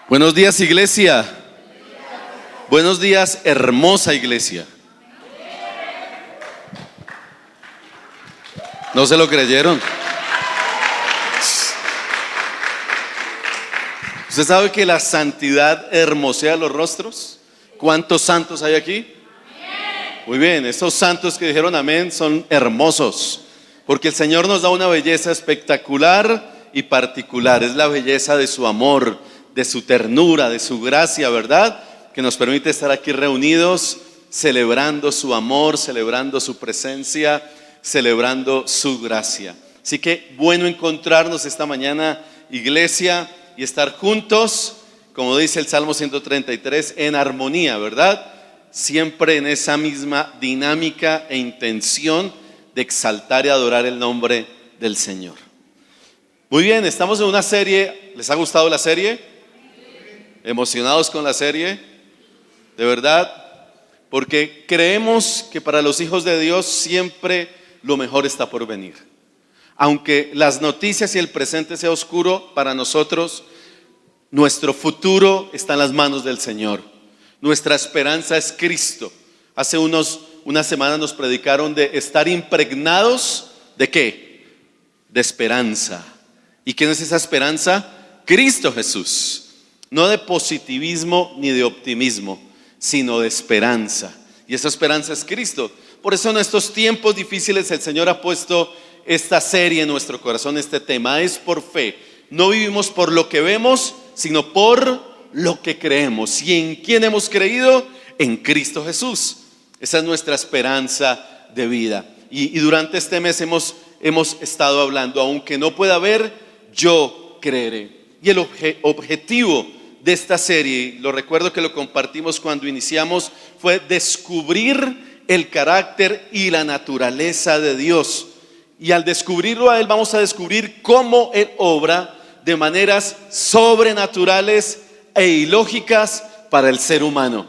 Buenos días, iglesia. Buenos días, hermosa iglesia. ¿No se lo creyeron? ¿Usted sabe que la santidad hermosea los rostros? ¿Cuántos santos hay aquí? Muy bien, estos santos que dijeron amén son hermosos, porque el Señor nos da una belleza espectacular y particular. Es la belleza de su amor, de su ternura, de su gracia, ¿verdad? Que nos permite estar aquí reunidos, celebrando su amor, celebrando su presencia, celebrando su gracia. Así que bueno encontrarnos esta mañana, iglesia, y estar juntos, como dice el Salmo 133, en armonía, ¿verdad? Siempre en esa misma dinámica e intención de exaltar y adorar el nombre del Señor. Muy bien, estamos en una serie. ¿Les ha gustado la serie? ¿Emocionados con la serie? ¿De verdad? Porque creemos que para los hijos de Dios siempre lo mejor está por venir. Aunque las noticias y el presente sea oscuro para nosotros, nuestro futuro está en las manos del Señor. Nuestra esperanza es Cristo. Hace unas semanas nos predicaron de estar impregnados ¿de qué? De esperanza. ¿Y quién es esa esperanza? Cristo Jesús. No de positivismo ni de optimismo, sino de esperanza. Y esa esperanza es Cristo. Por eso en estos tiempos difíciles el Señor ha puesto esta serie en nuestro corazón, este tema. Es por fe. No vivimos por lo que vemos, sino por lo que creemos. ¿Y en quién hemos creído? En Cristo Jesús. Esa es nuestra esperanza de vida. Y durante este mes hemos estado hablando, aunque no pueda ver, yo creeré. Y el objetivo de esta serie, lo recuerdo que lo compartimos cuando iniciamos, fue descubrir el carácter y la naturaleza de Dios. Y al descubrirlo a Él, vamos a descubrir cómo Él obra de maneras sobrenaturales e ilógicas para el ser humano.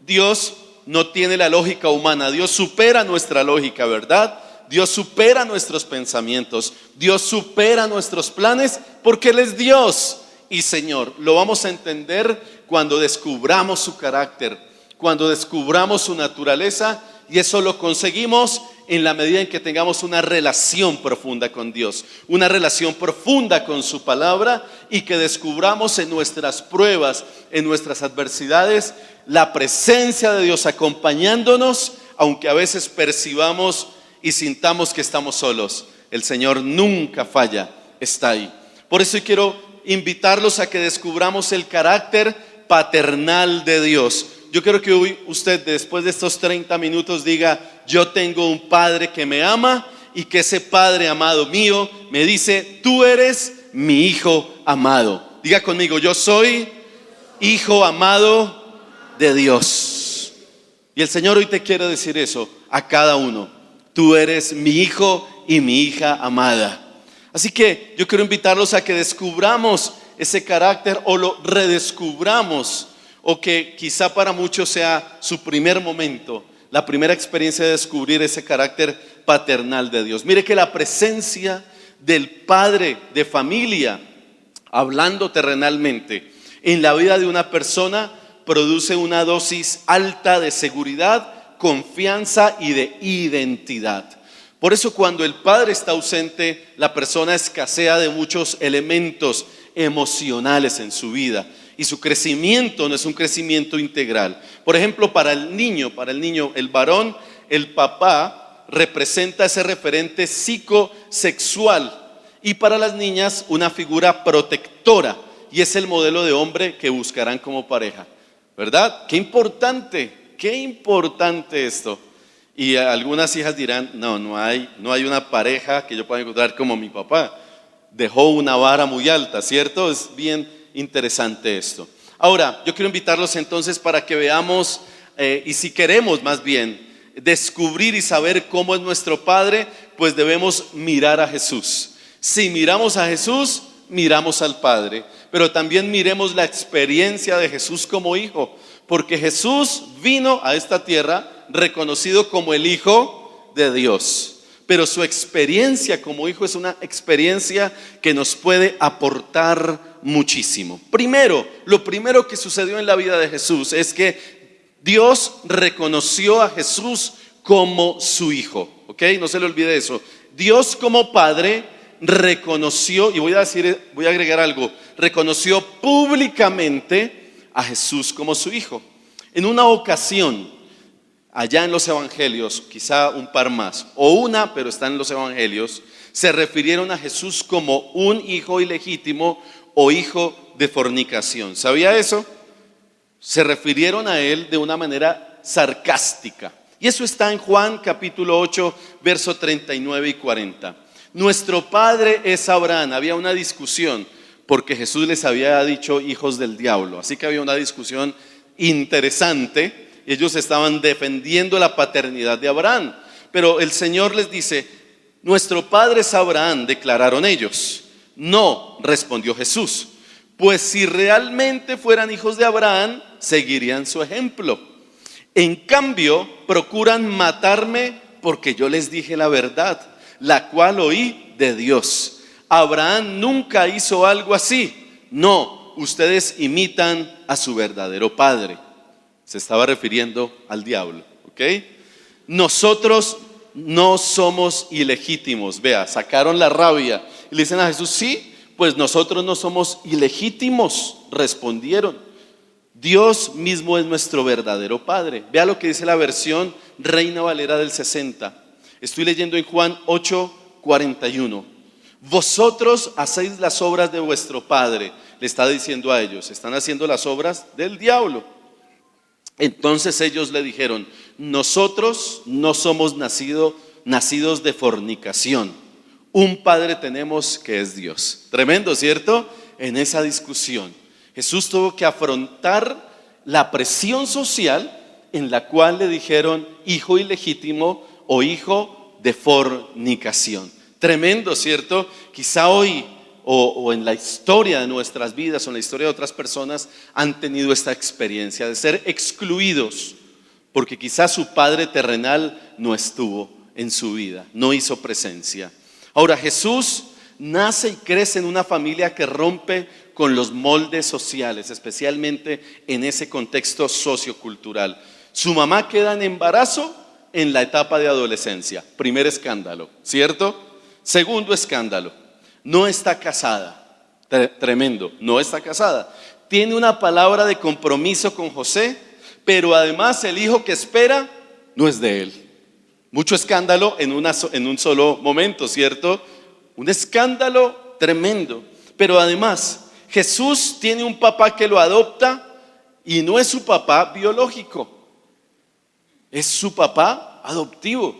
Dios no tiene la lógica humana. Dios supera nuestra lógica, ¿verdad? Dios supera nuestros pensamientos. Dios supera nuestros planes porque Él es Dios y Señor. Lo vamos a entender cuando descubramos su carácter, cuando descubramos su naturaleza, y eso lo conseguimos en la medida en que tengamos una relación profunda con Dios, una relación profunda con su palabra, y que descubramos en nuestras pruebas, en nuestras adversidades, la presencia de Dios acompañándonos, aunque a veces percibamos y sintamos que estamos solos. El Señor nunca falla, está ahí. Por eso quiero invitarlos a que descubramos el carácter paternal de Dios. Yo quiero que hoy usted, después de estos 30 minutos, diga: yo tengo un Padre que me ama, y que ese Padre amado mío me dice: tú eres mi hijo amado. Diga conmigo: yo soy hijo amado de Dios. Y el Señor hoy te quiere decir eso a cada uno: tú eres mi hijo y mi hija amada. Así que yo quiero invitarlos a que descubramos ese carácter, o lo redescubramos, o que quizá para muchos sea su primer momento, la primera experiencia de descubrir ese carácter paternal de Dios. Mire que la presencia del padre de familia, hablando terrenalmente, en la vida de una persona produce una dosis alta de seguridad, confianza y de identidad. Por eso cuando el padre está ausente, la persona escasea de muchos elementos emocionales en su vida, y su crecimiento no es un crecimiento integral. Por ejemplo, para el niño, el varón, el papá representa ese referente psicosexual, y para las niñas una figura protectora, y es el modelo de hombre que buscarán como pareja, ¿verdad? Qué importante esto. Y algunas hijas dirán: no hay una pareja que yo pueda encontrar como mi papá. Dejó una vara muy alta, ¿cierto? Es bien interesante esto. Ahora, yo quiero invitarlos entonces para que veamos, y si queremos más bien descubrir y saber cómo es nuestro Padre, pues debemos mirar a Jesús. Si miramos a Jesús, miramos al Padre, pero también miremos la experiencia de Jesús como hijo, porque Jesús vino a esta tierra reconocido como el Hijo de Dios. pero su experiencia como hijo es una experiencia que nos puede aportar muchísimo. Primero, lo primero que sucedió en la vida de Jesús es que Dios reconoció a Jesús como su hijo, ¿ok? No se le olvide eso. Dios como padre reconoció, y voy a agregar algo, reconoció públicamente a Jesús como su hijo. En una ocasión, allá en los evangelios, quizá un par más, o una, pero está en los evangelios, se refirieron a Jesús como un hijo ilegítimo o hijo de fornicación. ¿Sabía eso? Se refirieron a él de una manera sarcástica. Y eso está en Juan capítulo 8, verso 39 y 40. Nuestro padre es Abraham. Había una discusión porque Jesús les había dicho hijos del diablo. Así que había una discusión interesante. Ellos estaban defendiendo la paternidad de Abraham. Pero el Señor les dice, nuestro padre es Abraham, declararon ellos. No, respondió Jesús, pues si realmente fueran hijos de Abraham, seguirían su ejemplo. En cambio, procuran matarme porque yo les dije la verdad, la cual oí de Dios. Abraham nunca hizo algo así. No, ustedes imitan a su verdadero padre. Se estaba refiriendo al diablo, ¿ok? Nosotros no somos ilegítimos. Vea, sacaron la rabia y le dicen a Jesús, sí, pues nosotros no somos ilegítimos, respondieron. Dios mismo es nuestro verdadero Padre. Vea lo que dice la versión Reina Valera del 60. Estoy leyendo en Juan 8:41. Vosotros hacéis las obras de vuestro padre. Le está diciendo a ellos, están haciendo las obras del diablo. Entonces ellos le dijeron, nosotros no somos nacidos de fornicación. Un padre tenemos que es Dios. Tremendo, ¿cierto? En esa discusión Jesús tuvo que afrontar la presión social en la cual le dijeron hijo ilegítimo o hijo de fornicación. Tremendo, ¿cierto? Quizá hoy o en la historia de nuestras vidas o en la historia de otras personas han tenido esta experiencia de ser excluidos porque quizá su padre terrenal no estuvo en su vida, no hizo presencia. Ahora, Jesús nace y crece en una familia que rompe con los moldes sociales, especialmente en ese contexto sociocultural. Su mamá queda en embarazo en la etapa de adolescencia. Primer escándalo, ¿cierto? Segundo escándalo, no está casada. Tremendo, no está casada. Tiene una palabra de compromiso con José, pero además el hijo que espera no es de él. Mucho escándalo en un solo momento, ¿cierto? Un escándalo tremendo. Pero además, Jesús tiene un papá que lo adopta y no es su papá biológico, es su papá adoptivo.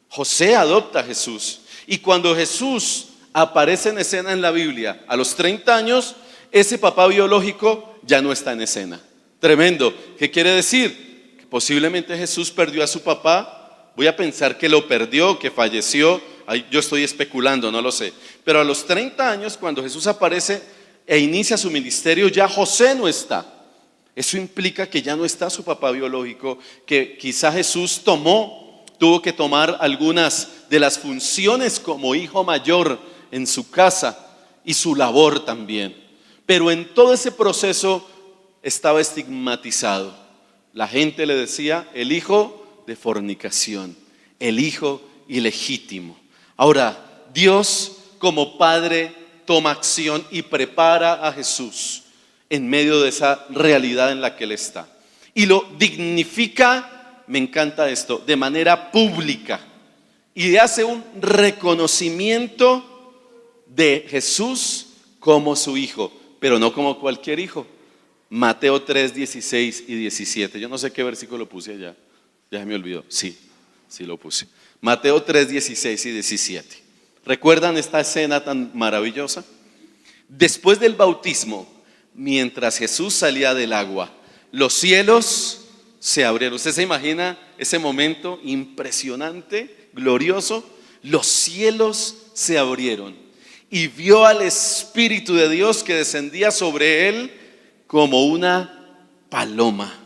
José adopta a Jesús. Y cuando Jesús aparece en escena en la Biblia a los 30 años, ese papá biológico ya no está en escena. Tremendo. ¿Qué quiere decir? Que posiblemente Jesús perdió a su papá. Voy a pensar que lo perdió, que falleció. Yo estoy especulando, no lo sé. Pero a los 30 años, cuando Jesús aparece e inicia su ministerio, ya José no está. Eso implica que ya no está su papá biológico, que quizá Jesús tuvo que tomar algunas de las funciones como hijo mayor en su casa y su labor también. Pero en todo ese proceso estaba estigmatizado. La gente le decía el hijo de fornicación, el hijo ilegítimo. Ahora, Dios como Padre toma acción y prepara a Jesús en medio de esa realidad en la que él está. Y lo dignifica, me encanta esto, de manera pública. Y le hace un reconocimiento de Jesús como su hijo, pero no como cualquier hijo. Mateo 3, 16 y 17. Yo no sé qué versículo puse allá. Ya se me olvidó. Sí lo puse. Mateo 3, 16 y 17. ¿Recuerdan esta escena tan maravillosa? Después del bautismo, mientras Jesús salía del agua, los cielos se abrieron. ¿Usted se imagina ese momento impresionante, glorioso? Los cielos se abrieron y vio al Espíritu de Dios que descendía sobre él como una paloma.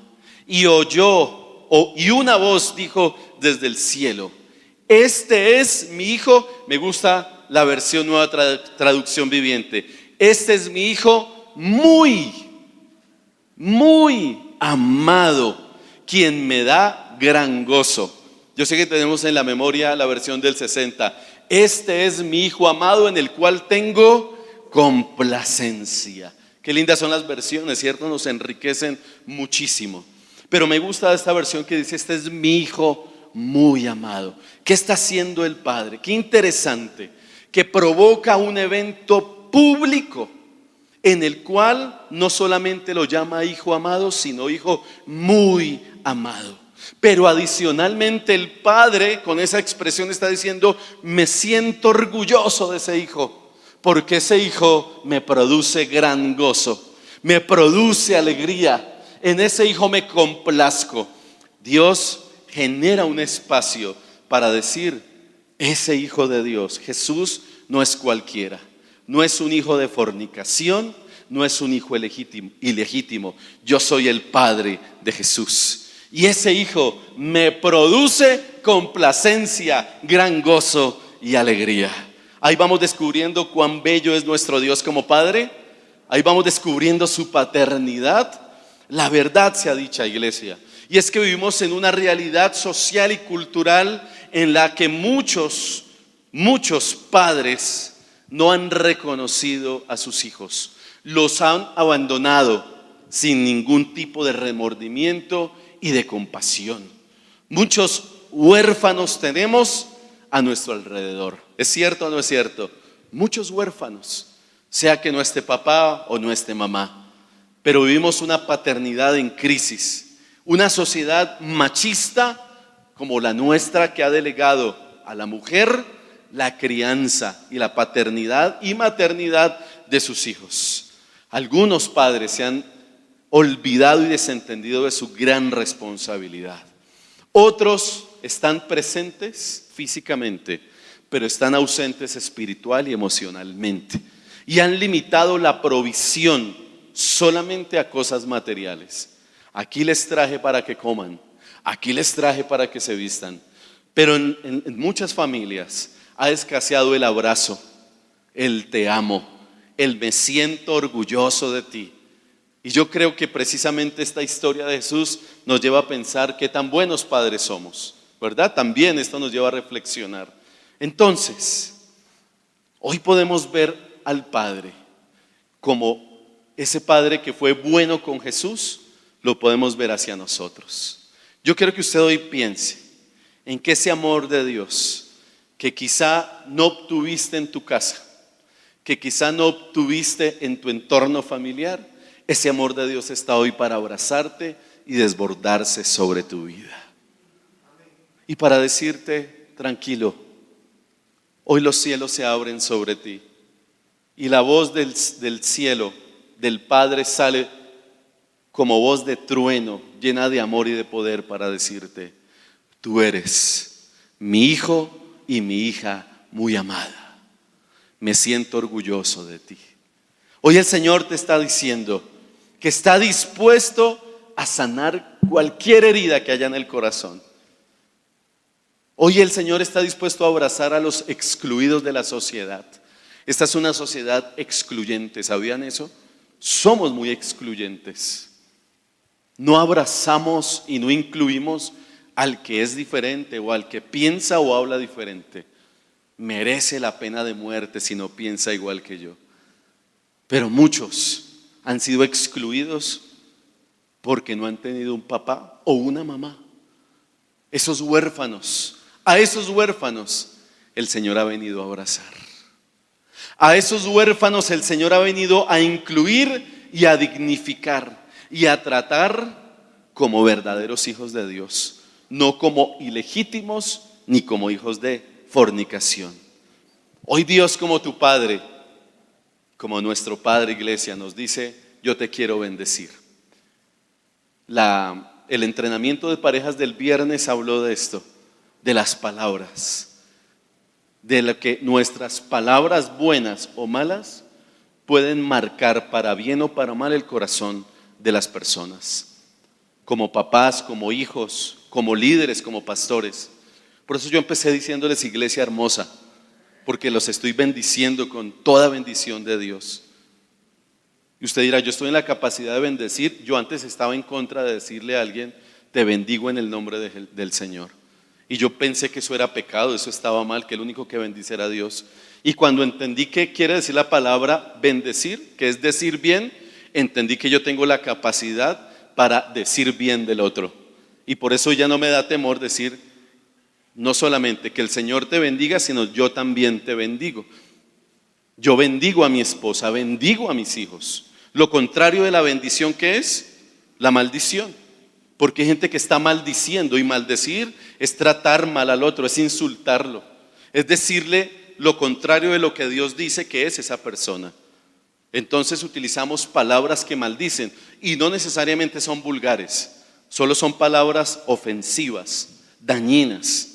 Y oyó, y una voz dijo desde el cielo: Este es mi hijo, me gusta la versión Nueva Traducción Viviente. Este es mi hijo muy, muy amado, quien me da gran gozo. Yo sé que tenemos en la memoria la versión del 60. Este es mi hijo amado en el cual tengo complacencia. Qué lindas son las versiones, ¿cierto? Nos enriquecen muchísimo. Pero me gusta esta versión que dice: este es mi hijo muy amado. ¿Qué está haciendo el Padre? Qué interesante, que provoca un evento público en el cual no solamente lo llama hijo amado, sino hijo muy amado. Pero adicionalmente el Padre con esa expresión está diciendo: me siento orgulloso de ese hijo, porque ese hijo me produce gran gozo, me produce alegría. En ese hijo me complazco. Dios genera un espacio para decir: ese hijo de Dios, Jesús, no es cualquiera. No es un hijo de fornicación, no es un hijo ilegítimo. Yo soy el Padre de Jesús. Y ese hijo me produce complacencia, gran gozo y alegría. Ahí vamos descubriendo cuán bello es nuestro Dios como Padre. Ahí vamos descubriendo su paternidad. La verdad sea dicha, iglesia, y es que vivimos en una realidad social y cultural en la que muchos padres no han reconocido a sus hijos. Los han abandonado sin ningún tipo de remordimiento y de compasión. Muchos huérfanos tenemos a nuestro alrededor. ¿Es cierto o no es cierto? Muchos huérfanos, sea que no esté papá o no esté mamá. Pero vivimos una paternidad en crisis, una sociedad machista como la nuestra, que ha delegado a la mujer la crianza y la paternidad y maternidad de sus hijos. Algunos padres se han olvidado y desentendido de su gran responsabilidad. Otros están presentes físicamente, pero están ausentes espiritual y emocionalmente, y han limitado la provisión solamente a cosas materiales. Aquí les traje para que coman, aquí les traje para que se vistan. Pero en muchas familias ha escaseado el abrazo, el te amo, el me siento orgulloso de ti. Y yo creo que precisamente esta historia de Jesús nos lleva a pensar qué tan buenos padres somos, ¿verdad? También esto nos lleva a reflexionar. Entonces, hoy podemos ver al Padre como ese Padre que fue bueno con Jesús, lo podemos ver hacia nosotros. Yo quiero que usted hoy piense en que ese amor de Dios, que quizá no obtuviste en tu casa, que quizá no obtuviste en tu entorno familiar, ese amor de Dios está hoy para abrazarte y desbordarse sobre tu vida. Y para decirte: tranquilo, hoy los cielos se abren sobre ti. Y la voz del cielo, del Padre, sale como voz de trueno, llena de amor y de poder, para decirte: tú eres mi hijo y mi hija muy amada. Me siento orgulloso de ti. Hoy el Señor te está diciendo que está dispuesto a sanar cualquier herida que haya en el corazón. Hoy el Señor está dispuesto a abrazar a los excluidos de la sociedad. Esta es una sociedad excluyente, ¿sabían eso? Somos muy excluyentes. No abrazamos y no incluimos al que es diferente o al que piensa o habla diferente. Merece la pena de muerte si no piensa igual que yo. Pero muchos han sido excluidos porque no han tenido un papá o una mamá. Esos huérfanos, a esos huérfanos el Señor ha venido a abrazar. A esos huérfanos el Señor ha venido a incluir y a dignificar y a tratar como verdaderos hijos de Dios, no como ilegítimos ni como hijos de fornicación. Hoy Dios, como tu Padre, como nuestro Padre, iglesia, nos dice: yo te quiero bendecir. El entrenamiento de parejas del viernes habló de esto, de las palabras, de lo que nuestras palabras buenas o malas pueden marcar para bien o para mal el corazón de las personas. Como papás, como hijos, como líderes, como pastores, Por eso yo empecé diciéndoles iglesia hermosa, porque los estoy bendiciendo con toda bendición de Dios. Y usted dirá, yo estoy en la capacidad de bendecir. Yo antes estaba en contra de decirle a alguien, te bendigo en el nombre del Señor. Y yo pensé que eso era pecado, eso estaba mal, que el único que bendice era Dios. Y cuando entendí qué quiere decir la palabra bendecir, que es decir bien, entendí que yo tengo la capacidad para decir bien del otro. Y por eso ya no me da temor decir, no solamente que el Señor te bendiga, sino yo también te bendigo. Yo bendigo a mi esposa, bendigo a mis hijos. Lo contrario de la bendición, ¿qué es? La maldición. Porque hay gente que está maldiciendo, y maldecir es tratar mal al otro, es insultarlo, es decirle lo contrario de lo que Dios dice que es esa persona. Entonces utilizamos palabras que maldicen y no necesariamente son vulgares, solo son palabras ofensivas, dañinas.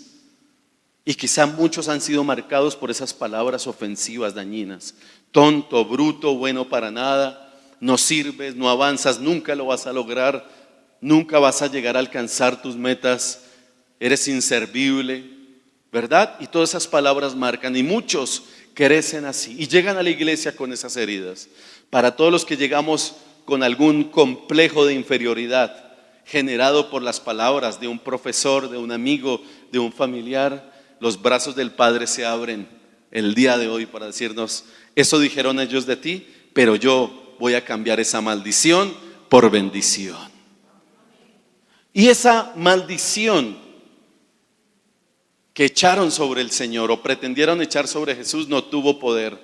Y quizá muchos han sido marcados por esas palabras ofensivas, dañinas. Tonto, bruto, bueno para nada, no sirves, no avanzas, nunca lo vas a lograr, nunca vas a llegar a alcanzar tus metas, eres inservible, ¿verdad? Y todas esas palabras marcan, y muchos crecen así y llegan a la iglesia con esas heridas. Para todos los que llegamos con algún complejo de inferioridad generado por las palabras de un profesor, de un amigo, de un familiar, los brazos del Padre se abren el día de hoy para decirnos, eso dijeron ellos de ti, pero yo voy a cambiar esa maldición por bendición. Y esa maldición que echaron sobre el Señor o pretendieron echar sobre Jesús no tuvo poder,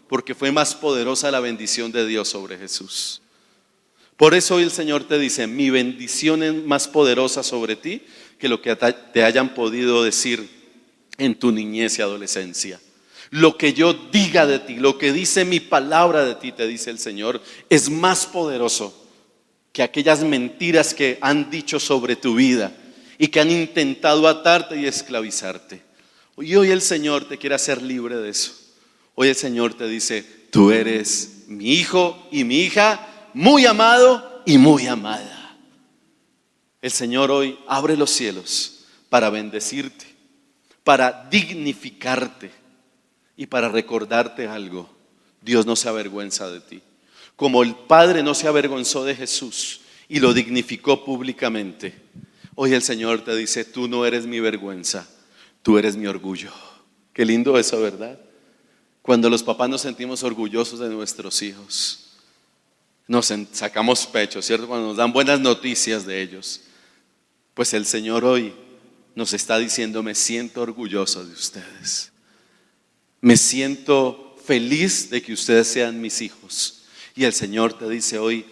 porque fue más poderosa la bendición de Dios sobre Jesús. Por eso hoy el Señor te dice, mi bendición es más poderosa sobre ti que lo que te hayan podido decir en tu niñez y adolescencia. Lo que yo diga de ti, lo que dice mi palabra de ti, te dice el Señor, es más poderoso que aquellas mentiras que han dicho sobre tu vida y que han intentado atarte y esclavizarte. Y hoy el Señor te quiere hacer libre de eso. Hoy el Señor te dice, tú eres mi hijo y mi hija, muy amado y muy amada. El Señor hoy abre los cielos para bendecirte, para dignificarte y para recordarte algo. Dios no se avergüenza de ti. Como el Padre no se avergonzó de Jesús y lo dignificó públicamente, hoy el Señor te dice, tú no eres mi vergüenza, tú eres mi orgullo. Qué lindo eso, ¿verdad? Cuando los papás nos sentimos orgullosos de nuestros hijos, nos sacamos pecho, ¿cierto? Cuando nos dan buenas noticias de ellos, pues el Señor hoy nos está diciendo, me siento orgulloso de ustedes. Me siento feliz de que ustedes sean mis hijos. Y el Señor te dice hoy,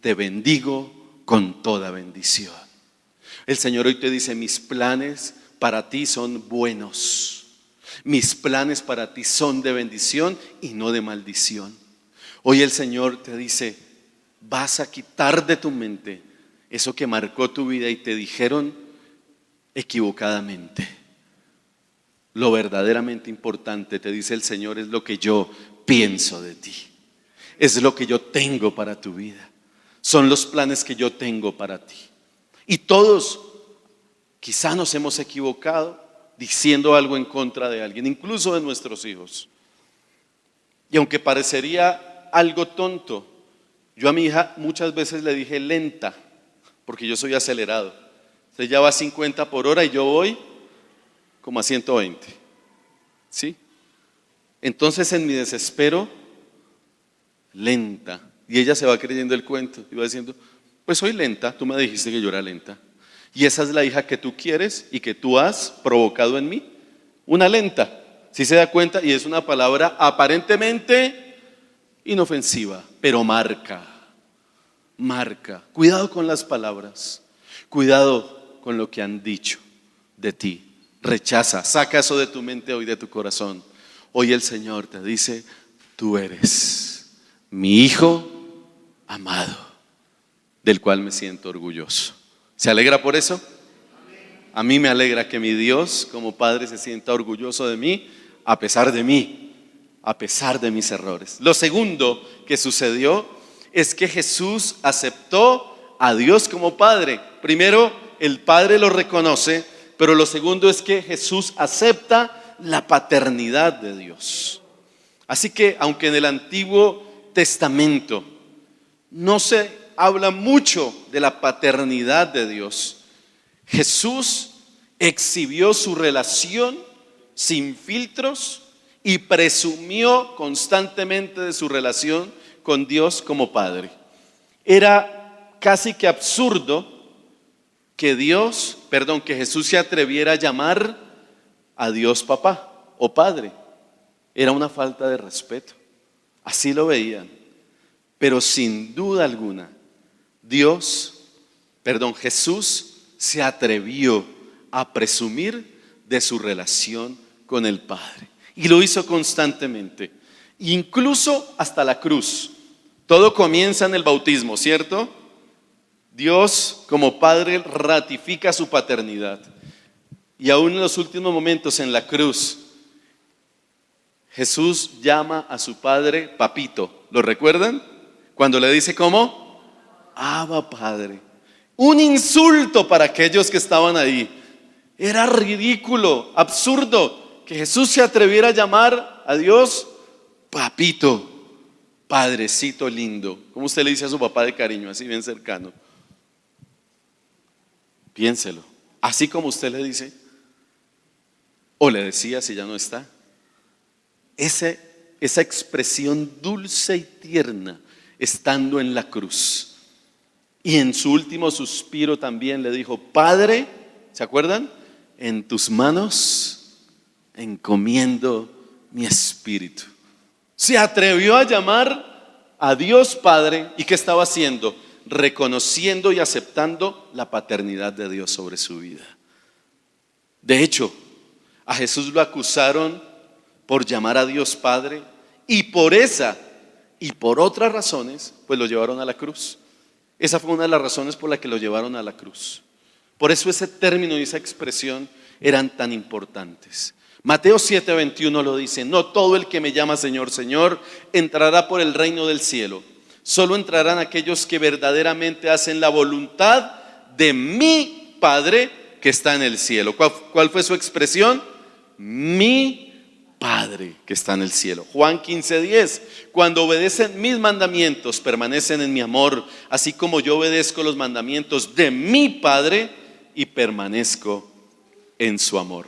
te bendigo con toda bendición. El Señor hoy te dice, mis planes para ti son buenos. Mis planes para ti son de bendición y no de maldición. Hoy el Señor te dice, vas a quitar de tu mente eso que marcó tu vida y te dijeron equivocadamente. Lo verdaderamente importante, te dice el Señor, es lo que yo pienso de ti. Es lo que yo tengo para tu vida. Son los planes que yo tengo para ti. Y todos quizá nos hemos equivocado diciendo algo en contra de alguien, incluso de nuestros hijos. Y aunque parecería algo tonto, yo a mi hija muchas veces le dije lenta, porque yo soy acelerado. Ella va a 50 por hora y yo voy como a 120. ¿Sí? Entonces en mi desespero, lenta. Y ella se va creyendo el cuento y va diciendo, pues soy lenta, tú me dijiste que yo era lenta. Y esa es la hija que tú quieres y que tú has provocado en mí. Una lenta. ¿Sí se da cuenta? Y es una palabra aparentemente inofensiva, pero marca. Cuidado con las palabras. Cuidado con lo que han dicho de ti. Rechaza, saca eso de tu mente hoy, de tu corazón. Hoy el Señor te dice, tú eres mi hijo amado, del cual me siento orgulloso. ¿Se alegra por eso? A mí me alegra que mi Dios como Padre se sienta orgulloso de mí, a pesar de mí, a pesar de mis errores. Lo segundo que sucedió es que Jesús aceptó a Dios como Padre. Primero, el Padre lo reconoce, Pero lo segundo es que Jesús acepta la paternidad de Dios. Así que aunque en el Antiguo Testamento no se habla mucho de la paternidad de Dios, Jesús exhibió su relación sin filtros y presumió constantemente de su relación con Dios como Padre. Era casi que absurdo que Jesús se atreviera a llamar a Dios papá o padre. Era una falta de respeto. Así lo veían. Pero sin duda alguna, Jesús se atrevió a presumir de su relación con el Padre. Y lo hizo constantemente, incluso hasta la cruz. Todo comienza en el bautismo, ¿cierto? Dios como Padre ratifica su paternidad. Y aún en los últimos momentos en la cruz, Jesús llama a su Padre papito. ¿Lo recuerdan? Cuando le dice ¿cómo? Abba Padre. Un insulto para aquellos que estaban ahí. Era ridículo, absurdo que Jesús se atreviera a llamar a Dios papito, padrecito lindo. ¿Cómo usted le dice a su papá de cariño, así bien cercano? Piénselo. Así como usted le dice o le decía si ya no está. Esa expresión dulce y tierna estando en la cruz. Y en su último suspiro también le dijo: Padre, ¿se acuerdan? En tus manos encomiendo mi espíritu. Se atrevió a llamar a Dios Padre. ¿Y qué estaba haciendo? Reconociendo y aceptando la paternidad de Dios sobre su vida. De hecho, a Jesús lo acusaron por llamar a Dios Padre, y por esa y por otras razones pues lo llevaron a la cruz. Esa fue una de las razones por las que lo llevaron a la cruz. Por eso ese término y esa expresión eran tan importantes. Mateo 7:21 lo dice: no todo el que me llama Señor, Señor entrará por el reino del cielo. Solo entrarán aquellos que verdaderamente hacen la voluntad de mi Padre que está en el cielo. ¿Cuál fue su expresión? Mi Padre que está en el cielo. Juan 15:10: cuando obedecen mis mandamientos permanecen en mi amor, así como yo obedezco los mandamientos de mi Padre y permanezco en su amor.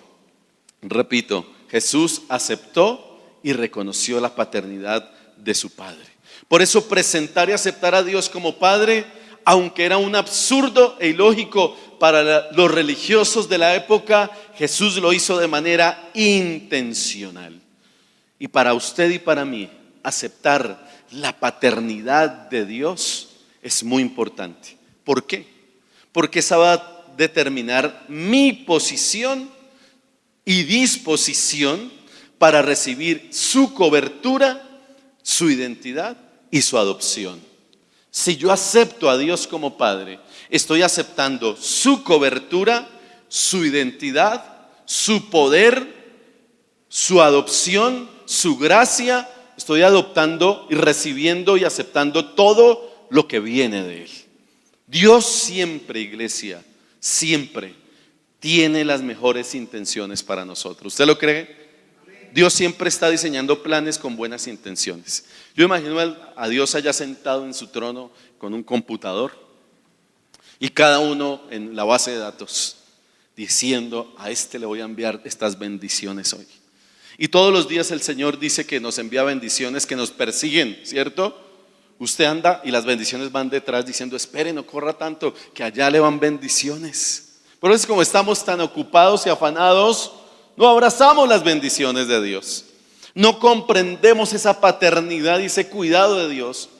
Repito, Jesús aceptó y reconoció la paternidad de su Padre. Por eso presentar y aceptar a Dios como Padre, aunque era un absurdo e ilógico para los religiosos de la época, Jesús lo hizo de manera intencional. Y para usted y para mí, aceptar la paternidad de Dios es muy importante. ¿Por qué? Porque esa va a determinar mi posición y disposición para recibir su cobertura, su identidad y su adopción. Si yo acepto a Dios como Padre, estoy aceptando su cobertura, su identidad, su poder, su adopción, su gracia. Estoy adoptando y recibiendo y aceptando todo lo que viene de Él. Dios siempre, iglesia, siempre tiene las mejores intenciones para nosotros. ¿Usted lo cree? Dios siempre está diseñando planes con buenas intenciones. Yo imagino a Dios allá sentado en su trono con un computador y cada uno en la base de datos diciendo: a este le voy a enviar estas bendiciones hoy. Y todos los días el Señor dice que nos envía bendiciones que nos persiguen, ¿cierto? Usted anda y las bendiciones van detrás diciendo: espere, no corra tanto, que allá le van bendiciones. Por eso, como estamos tan ocupados y afanados, no abrazamos las bendiciones de Dios. No comprendemos esa paternidad y ese cuidado de Dios,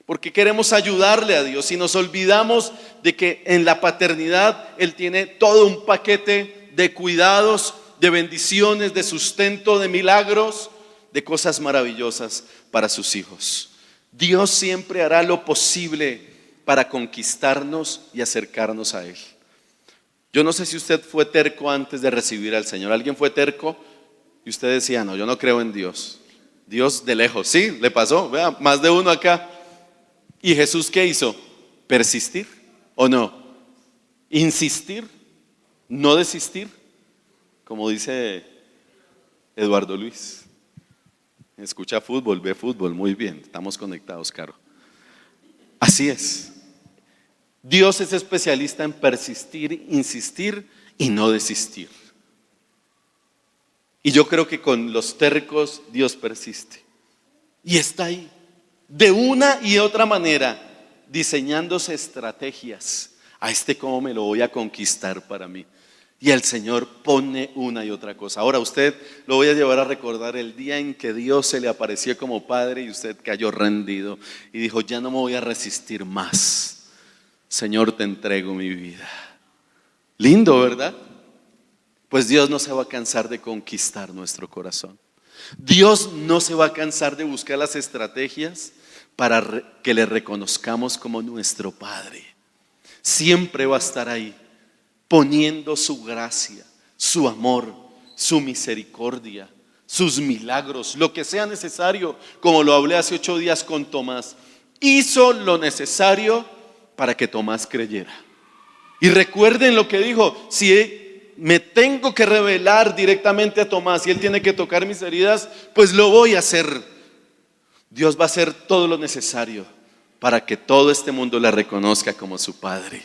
porque queremos ayudarle a Dios y nos olvidamos de que en la paternidad Él tiene todo un paquete de cuidados, de bendiciones, de sustento, de milagros, de cosas maravillosas para sus hijos. Dios siempre hará lo posible para conquistarnos y acercarnos a Él. Yo no sé si usted fue terco antes de recibir al Señor. ¿Alguien fue terco? Y usted decía: no, yo no creo en Dios. Dios de lejos. Sí, le pasó. Vea, más de uno acá. ¿Y Jesús qué hizo? ¿Persistir o no? ¿Insistir? ¿No desistir? como dice Eduardo Luis. Escucha fútbol, ve fútbol, muy bien, estamos conectados, Caro. Así es. Dios es especialista en persistir, insistir y no desistir. Y yo creo que con los tercos Dios persiste. Y está ahí, de una y otra manera, diseñándose estrategias. A cómo me lo voy a conquistar para mí. Y el Señor pone una y otra cosa. Ahora usted lo voy a llevar a recordar el día en que Dios se le apareció como Padre y usted cayó rendido y dijo: ya no me voy a resistir más. Señor, te entrego mi vida. Lindo, ¿verdad? Pues Dios no se va a cansar de conquistar nuestro corazón. Dios no se va a cansar de buscar las estrategias para que le reconozcamos como nuestro Padre. Siempre va a estar ahí, poniendo su gracia, su amor, su misericordia, sus milagros, lo que sea necesario, como lo hablé hace 8 días con Tomás. Hizo lo necesario para que Tomás creyera. Y recuerden lo que dijo: si me tengo que revelar directamente a Tomás y él tiene que tocar mis heridas, pues lo voy a hacer. Dios va a hacer todo lo necesario para que todo este mundo le reconozca como su Padre.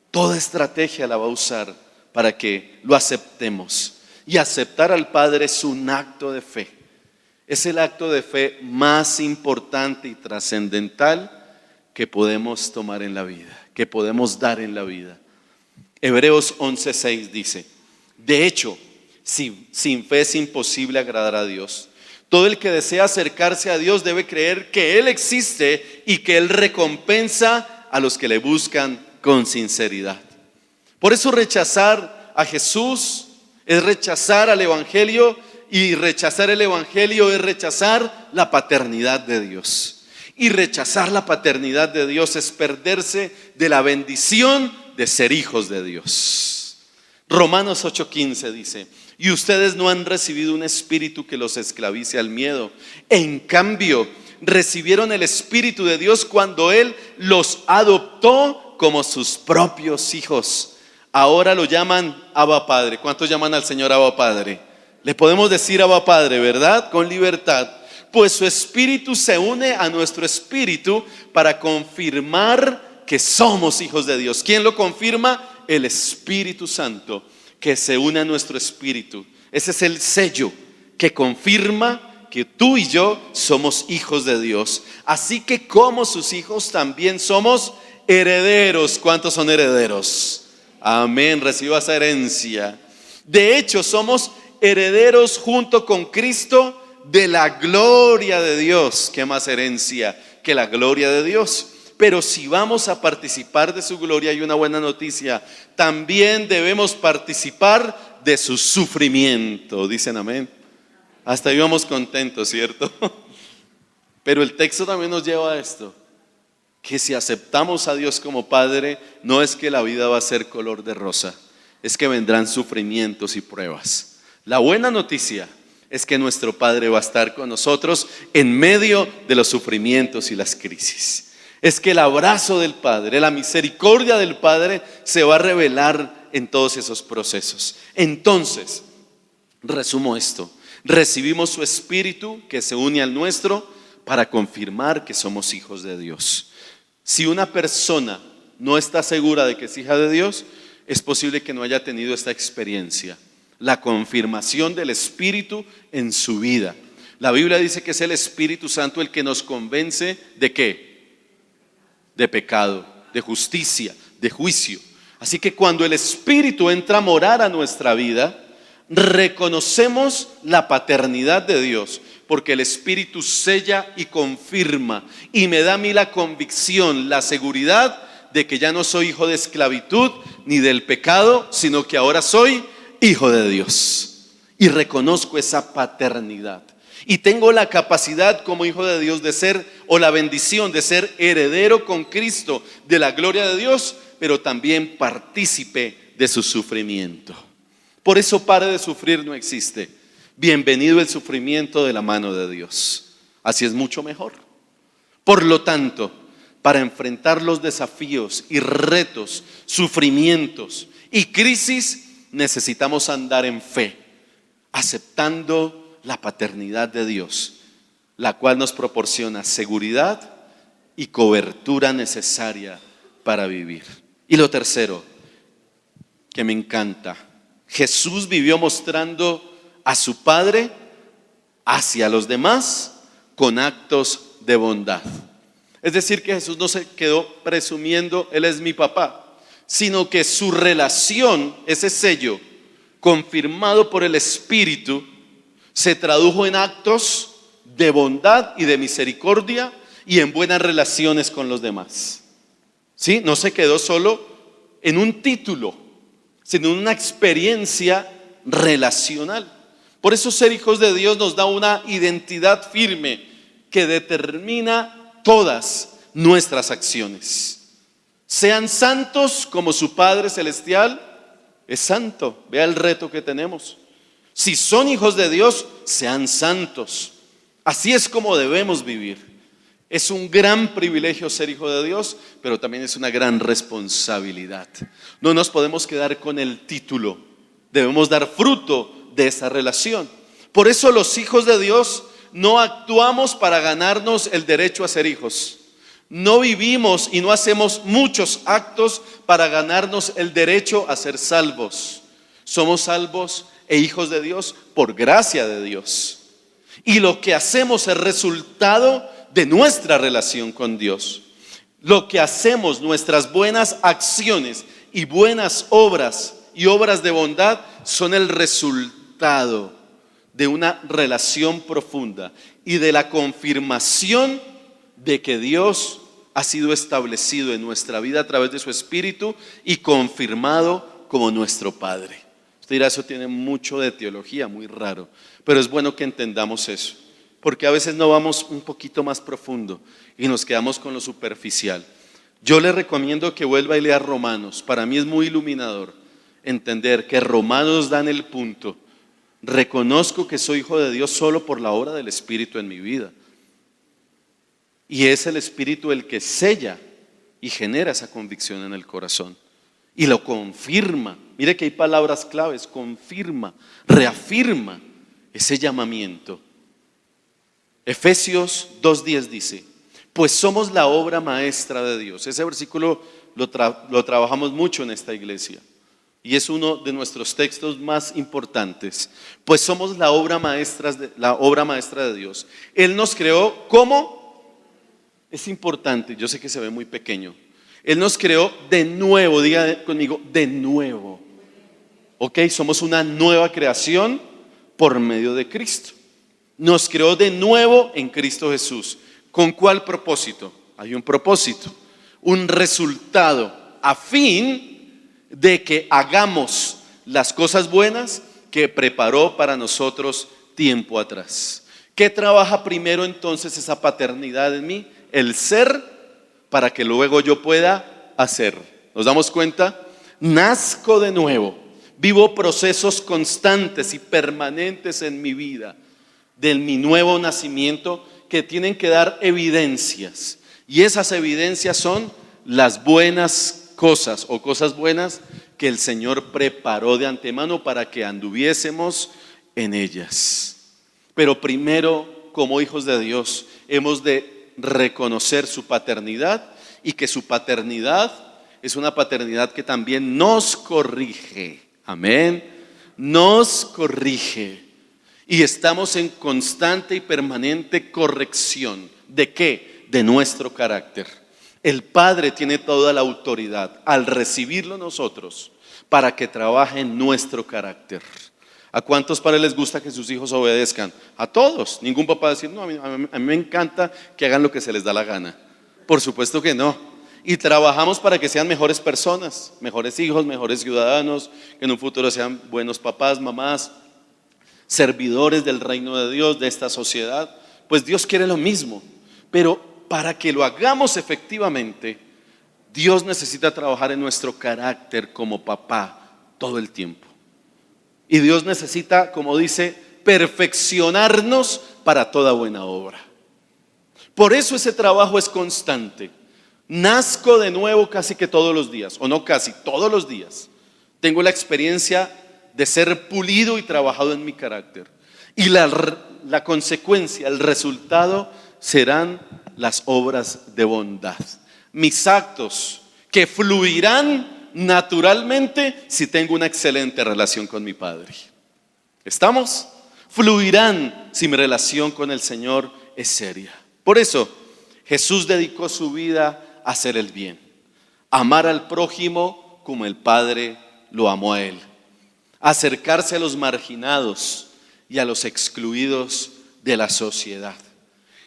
Toda estrategia la va a usar para que lo aceptemos. Y aceptar al Padre es un acto de fe. Es el acto de fe más importante y trascendental que podemos tomar en la vida, que podemos dar en la vida. Hebreos 11:6 dice: de hecho, sin fe es imposible agradar a Dios. Todo el que desea acercarse a Dios debe creer que Él existe y que Él recompensa a los que le buscan con sinceridad. Por eso rechazar a Jesús es rechazar al Evangelio, y rechazar el Evangelio es rechazar la paternidad de Dios. Y rechazar la paternidad de Dios es perderse de la bendición de ser hijos de Dios. Romanos 8:15 dice: y ustedes no han recibido un espíritu que los esclavice al miedo. En cambio, recibieron el Espíritu de Dios cuando Él los adoptó como sus propios hijos. Ahora lo llaman Abba Padre. ¿Cuántos llaman al Señor Abba Padre? Le podemos decir Abba Padre, ¿verdad? Con libertad. Pues su Espíritu se une a nuestro espíritu para confirmar que somos hijos de Dios. ¿Quién lo confirma? El Espíritu Santo, que se une a nuestro espíritu. Ese es el sello que confirma que tú y yo somos hijos de Dios. Así que como sus hijos también somos herederos. ¿Cuántos son herederos? Amén, reciba esa herencia. De hecho, somos herederos junto con Cristo de la gloria de Dios. ¿Qué más herencia que la gloria de Dios? Pero si vamos a participar de su gloria, hay una buena noticia: también debemos participar de su sufrimiento. Dicen amén. Hasta ahí vamos contentos, ¿cierto? Pero el texto también nos lleva a esto: que si aceptamos a Dios como Padre, no es que la vida va a ser color de rosa, es que vendrán sufrimientos y pruebas. La buena noticia es que nuestro Padre va a estar con nosotros en medio de los sufrimientos y las crisis. Es que el abrazo del Padre, la misericordia del Padre se va a revelar en todos esos procesos. Entonces, resumo esto: recibimos su Espíritu que se une al nuestro para confirmar que somos hijos de Dios. Si una persona no está segura de que es hija de Dios, es posible que no haya tenido esta experiencia, la confirmación del Espíritu en su vida. La Biblia dice que es el Espíritu Santo el que nos convence ¿de qué? De pecado, de justicia, de juicio. Así que cuando el Espíritu entra a morar a nuestra vida, reconocemos la paternidad de Dios, porque el Espíritu sella y confirma y me da a mí la convicción, la seguridad de que ya no soy hijo de esclavitud ni del pecado, sino que ahora soy hijo de Dios. Y reconozco esa paternidad. Y tengo la capacidad como hijo de Dios de ser, o la bendición de ser heredero con Cristo de la gloria de Dios, pero también partícipe de su sufrimiento. Por eso pare de sufrir no existe. Bienvenido el sufrimiento de la mano de Dios. Así es mucho mejor. Por lo tanto, para enfrentar los desafíos y retos, sufrimientos y crisis, necesitamos andar en fe, aceptando la paternidad de Dios, la cual nos proporciona seguridad y cobertura necesaria para vivir. Y lo tercero, que me encanta, Jesús vivió mostrando a su Padre hacia los demás con actos de bondad. Es decir, que Jesús no se quedó presumiendo, Él es mi papá, sino que su relación, ese sello confirmado por el Espíritu, se tradujo en actos de bondad y de misericordia y en buenas relaciones con los demás. ¿Sí? No se quedó solo en un título, sino en una experiencia relacional. Por eso ser hijos de Dios nos da una identidad firme que determina todas nuestras acciones. Sean santos como su Padre Celestial es santo. Vea el reto que tenemos. Si son hijos de Dios, sean santos. Así es como debemos vivir. Es un gran privilegio ser hijo de Dios, pero también es una gran responsabilidad. No nos podemos quedar con el título. Debemos dar fruto de esa relación. Por eso los hijos de Dios no actuamos para ganarnos el derecho a ser hijos. No vivimos y no hacemos muchos actos para ganarnos el derecho a ser salvos. Somos salvos e hijos de Dios por gracia de Dios. Y lo que hacemos es resultado de nuestra relación con Dios. Lo que hacemos, nuestras buenas acciones y buenas obras y obras de bondad son el resultado de una relación profunda y de la confirmación de que Dios ha sido establecido en nuestra vida a través de su Espíritu y confirmado como nuestro Padre. Usted dirá, eso tiene mucho de teología, muy raro, pero es bueno que entendamos eso, porque a veces no vamos un poquito más profundo y nos quedamos con lo superficial. Yo le recomiendo que vuelva y lea Romanos. Para mí es muy iluminador entender que Romanos da en el punto: reconozco que soy hijo de Dios solo por la obra del Espíritu en mi vida. Y es el Espíritu el que sella y genera esa convicción en el corazón. Y lo confirma. Mire que hay palabras claves: confirma, reafirma ese llamamiento. Efesios 2:10 dice: pues somos la obra maestra de Dios. Ese versículo lo trabajamos mucho en esta iglesia y es uno de nuestros textos más importantes. Pues somos la obra maestra de Dios. Él nos creó, ¿cómo? Es importante, yo sé que se ve muy pequeño. Él nos creó de nuevo, diga conmigo, de nuevo. Ok, somos una nueva creación por medio de Cristo. Nos creó de nuevo en Cristo Jesús. ¿Con cuál propósito? Hay un propósito, un resultado, a fin de que hagamos las cosas buenas que preparó para nosotros tiempo atrás. ¿Qué trabaja primero entonces esa paternidad en mí? El ser, para que luego yo pueda hacer. ¿Nos damos cuenta? Nazco de nuevo, vivo procesos constantes y permanentes en mi vida de mi nuevo nacimiento que tienen que dar evidencias, y esas evidencias son las buenas cosas o cosas buenas que el Señor preparó de antemano para que anduviésemos en ellas. Pero primero, como hijos de Dios, hemos de reconocer su paternidad, y que su paternidad es una paternidad que también nos corrige. Amén. Nos corrige. Y estamos en constante y permanente corrección. ¿De qué? De nuestro carácter. El Padre tiene toda la autoridad al recibirlo nosotros para que trabaje en nuestro carácter. ¿A cuántos padres les gusta que sus hijos obedezcan? A todos. Ningún papá va a decir, no, a mí me encanta que hagan lo que se les da la gana. Por supuesto que no. Y trabajamos para que sean mejores personas, mejores hijos, mejores ciudadanos, que en un futuro sean buenos papás, mamás, servidores del reino de Dios, de esta sociedad. Pues Dios quiere lo mismo, pero para que lo hagamos efectivamente, Dios necesita trabajar en nuestro carácter como papá todo el tiempo. Y Dios necesita, como dice, perfeccionarnos para toda buena obra. Por eso ese trabajo es constante. Nazco de nuevo casi que todos los días, o no casi, todos los días. Tengo la experiencia de ser pulido y trabajado en mi carácter. Y la consecuencia, el resultado serán las obras de bondad. Mis actos que fluirán naturalmente si tengo una excelente relación con mi Padre. ¿Estamos? Fluirán si mi relación con el Señor es seria. Por eso Jesús dedicó su vida a hacer el bien, amar al prójimo como el Padre lo amó a él, acercarse a los marginados y a los excluidos de la sociedad.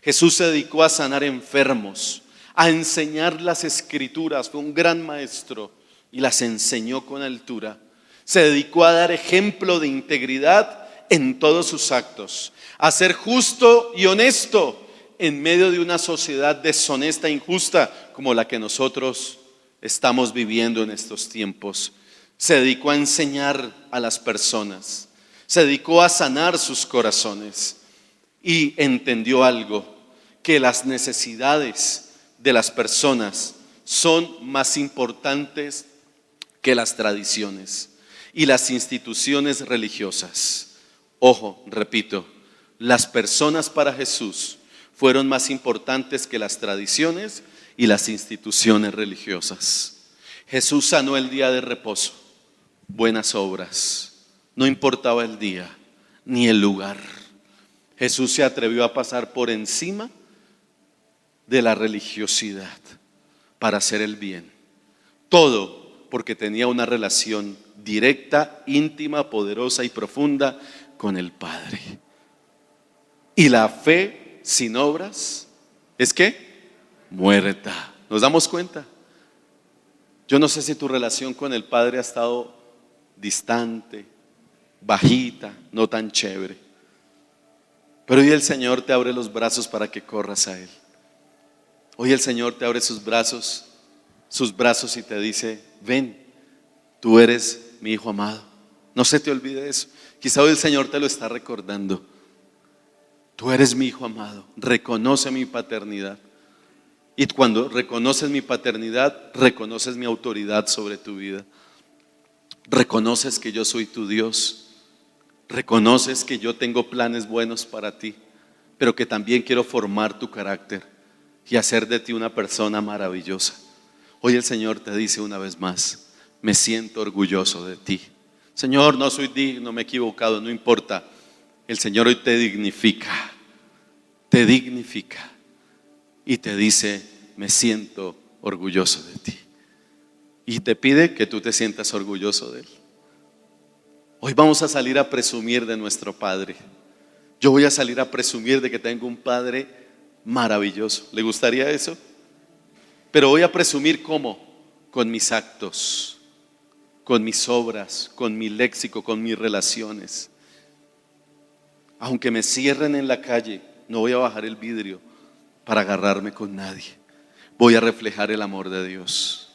Jesús se dedicó a sanar enfermos, a enseñar las escrituras, fue un gran maestro y las enseñó con altura. Se dedicó a dar ejemplo de integridad en todos sus actos, a ser justo y honesto en medio de una sociedad deshonesta e injusta como la que nosotros estamos viviendo en estos tiempos. Se dedicó a enseñar a las personas, se dedicó a sanar sus corazones y entendió algo, que las necesidades de las personas son más importantes que las tradiciones y las instituciones religiosas. Ojo, repito, las personas para Jesús fueron más importantes que las tradiciones y las instituciones religiosas. Jesús sanó el día de reposo, buenas obras, no importaba el día ni el lugar. Jesús se atrevió a pasar por encima de la religiosidad para hacer el bien. Todo porque tenía una relación directa, íntima, poderosa y profunda con el Padre. Y la fe sin obras es ¿qué? Muerta. ¿Nos damos cuenta? Yo no sé si tu relación con el Padre ha estado distante, bajita, no tan chévere. Pero hoy el Señor te abre los brazos para que corras a Él. Hoy el Señor te abre sus brazos y te dice: ven, tú eres mi hijo amado. No se te olvide eso. Quizá hoy el Señor te lo está recordando. Tú eres mi hijo amado, reconoce mi paternidad. Y cuando reconoces mi paternidad, reconoces mi autoridad sobre tu vida. Reconoces que yo soy tu Dios. Reconoces que yo tengo planes buenos para ti, pero que también quiero formar tu carácter y hacer de ti una persona maravillosa. Hoy el Señor te dice una vez más: me siento orgulloso de ti. Señor, no soy digno, me he equivocado, no importa. El Señor hoy te dignifica y te dice: me siento orgulloso de ti. Y te pide que tú te sientas orgulloso de Él. Hoy vamos a salir a presumir de nuestro Padre. Yo voy a salir a presumir de que tengo un Padre maravilloso. ¿Le gustaría eso? Pero voy a presumir ¿cómo? Con mis actos, con mis obras, con mi léxico, con mis relaciones. Aunque me cierren en la calle, no voy a bajar el vidrio para agarrarme con nadie. Voy a reflejar el amor de Dios.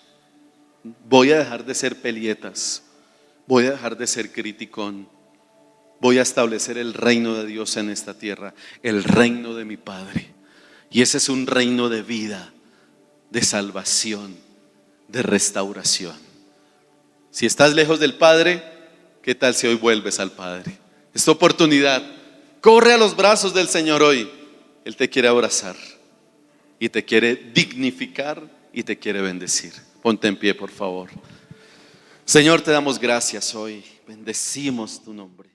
Voy a dejar de ser pelietas. Voy a dejar de ser criticón. Voy a establecer el reino de Dios en esta tierra, el reino de mi Padre. Y ese es un reino de vida, de salvación, de restauración. Si estás lejos del Padre, ¿qué tal si hoy vuelves al Padre? Esta oportunidad, corre a los brazos del Señor hoy. Él te quiere abrazar y te quiere dignificar y te quiere bendecir. Ponte en pie, por favor. Señor, te damos gracias hoy. Bendecimos tu nombre.